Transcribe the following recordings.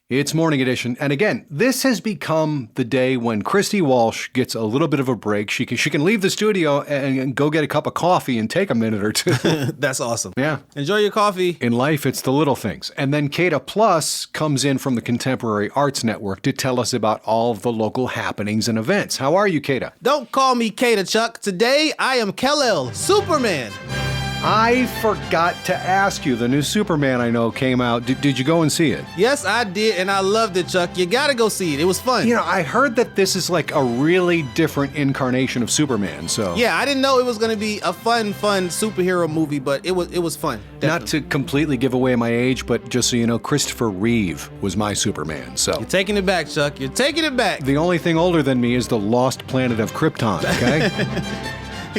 It's Morning Edition. And again, this has become the day when Christy Walsh gets a little bit of a break. She can leave the studio and go get a cup of coffee and take a minute or two. That's awesome. Yeah. Enjoy your coffee. In life, it's the little things. And then Kata Plus comes in from the Contemporary Arts Network to tell us about all of the local happenings and events. How are you, Kata? Don't call me Kata, Chuck. Today, I am Kal-El, Superman. I forgot to ask you. The new Superman I know came out. Did you go and see it? Yes, I did, and I loved it, Chuck. You gotta go see it. It was fun. You know, I heard that this is like a really different incarnation of Superman, so... Yeah, I didn't know it was gonna be a fun superhero movie, but it was fun. Definitely. Not to completely give away my age, but just so you know, Christopher Reeve was my Superman, so... You're taking it back, Chuck. You're taking it back. The only thing older than me is the lost planet of Krypton, okay?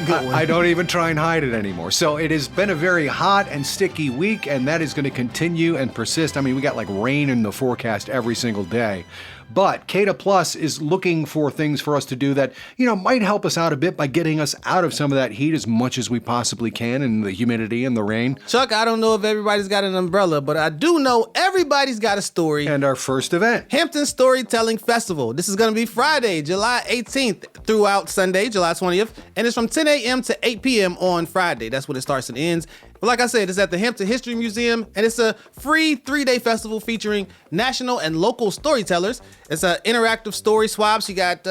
I don't even try and hide it anymore. So it has been a very hot and sticky week, and that is going to continue and persist. I mean, we got like rain in the forecast every single day. But Kata Plus is looking for things for us to do that, you know, might help us out a bit by getting us out of some of that heat as much as we possibly can and the humidity and the rain. Chuck, I don't know if everybody's got an umbrella, but I do know everybody's got a story. And our first event, Hampton Storytelling Festival. This is going to be Friday, July 18th throughout Sunday, July 20th. And it's from 10 a.m. to 8 p.m. on Friday. That's when it starts and ends. But like I said, it's at the Hampton History Museum, and it's a free 3-day festival featuring national and local storytellers. It's an interactive story swaps. You got,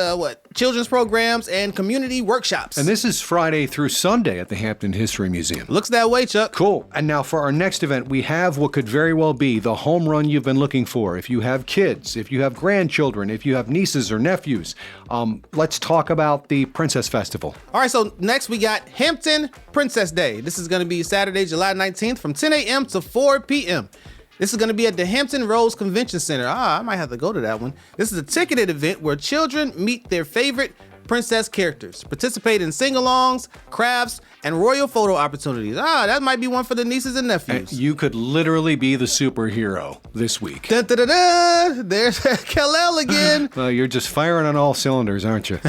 children's programs and community workshops. And this is Friday through Sunday at the Hampton History Museum. Looks that way, Chuck. Cool. And now for our next event, we have what could very well be the home run you've been looking for. If you have kids, if you have grandchildren, if you have nieces or nephews, let's talk about the Princess Festival. All right, so next we got Hampton Princess Day. This is going to be Saturday, July 19th from 10 a.m. to 4 p.m. This is going to be at the Hampton Rose Convention Center. I might have to go to that one. This is a ticketed event where children meet their favorite princess characters, participate in sing-alongs, crafts, and royal photo opportunities. That might be one for the nieces and nephews. You could literally be the superhero this week. Dun, dun, dun, dun. There's Kal-El again. Well, you're just firing on all cylinders, aren't you?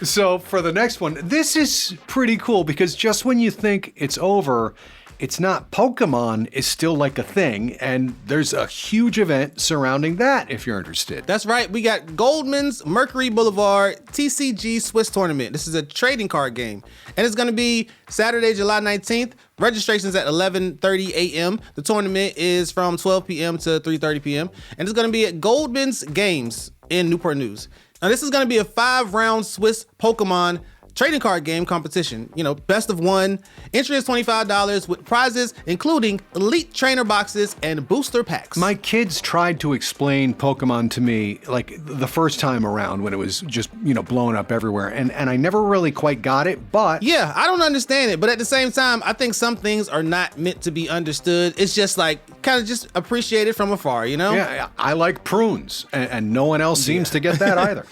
So for the next one, this is pretty cool because just when you think it's over, it's not. Pokemon is still like a thing, and there's a huge event surrounding that if you're interested. That's right. We got Goldman's Mercury Boulevard TCG Swiss Tournament. This is a trading card game, and it's going to be Saturday, July 19th. Registration's at 11:30 a.m. The tournament is from 12 p.m. to 3:30 p.m. And it's going to be at Goldman's Games in Newport News. Now, this is going to be a 5-round Swiss Pokemon trading card game competition. You know, best of one. Entry is $25 with prizes including elite trainer boxes and booster packs. My kids tried to explain Pokemon to me like the first time around when it was just, you know, blowing up everywhere. And I never really quite got it, but... Yeah, I don't understand it. But at the same time, I think some things are not meant to be understood. It's just like kind of just appreciated from afar, you know? Yeah, I like prunes and no one else seems to get that either.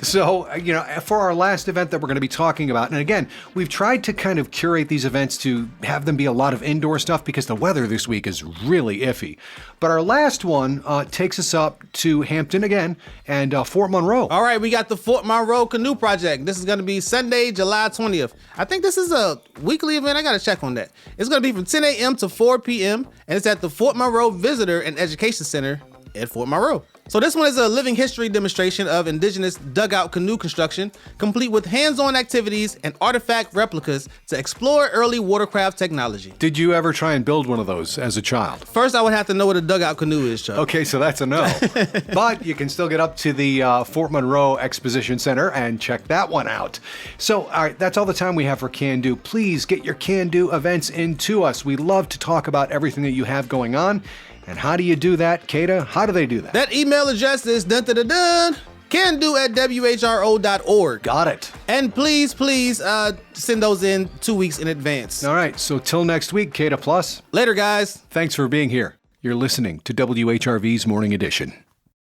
So, you know, for our last event that we're going to be talking about, and again, we've tried to kind of curate these events to have them be a lot of indoor stuff because the weather this week is really iffy. But our last one takes us up to Hampton again and Fort Monroe. All right, we got the Fort Monroe Canoe Project. This is going to be Sunday, July 20th. I think this is a weekly event. I got to check on that. It's going to be from 10 a.m. to 4 p.m. and it's at the Fort Monroe Visitor and Education Center at Fort Monroe. So this one is a living history demonstration of indigenous dugout canoe construction, complete with hands-on activities and artifact replicas to explore early watercraft technology. Did you ever try and build one of those as a child? First, I would have to know what a dugout canoe is, Chuck. Okay, so that's a no. But you can still get up to the Fort Monroe Exposition Center and check that one out. So, all right, that's all the time we have for CANDO. Please get your CANDO events into us. We love to talk about everything that you have going on. And how do you do that, Kata? How do they do that? That email address is CANDO@WHRO.org. Got it. And please send those in 2 weeks in advance. All right, so till next week, Kata Plus. Later, guys. Thanks for being here. You're listening to WHRV's Morning Edition.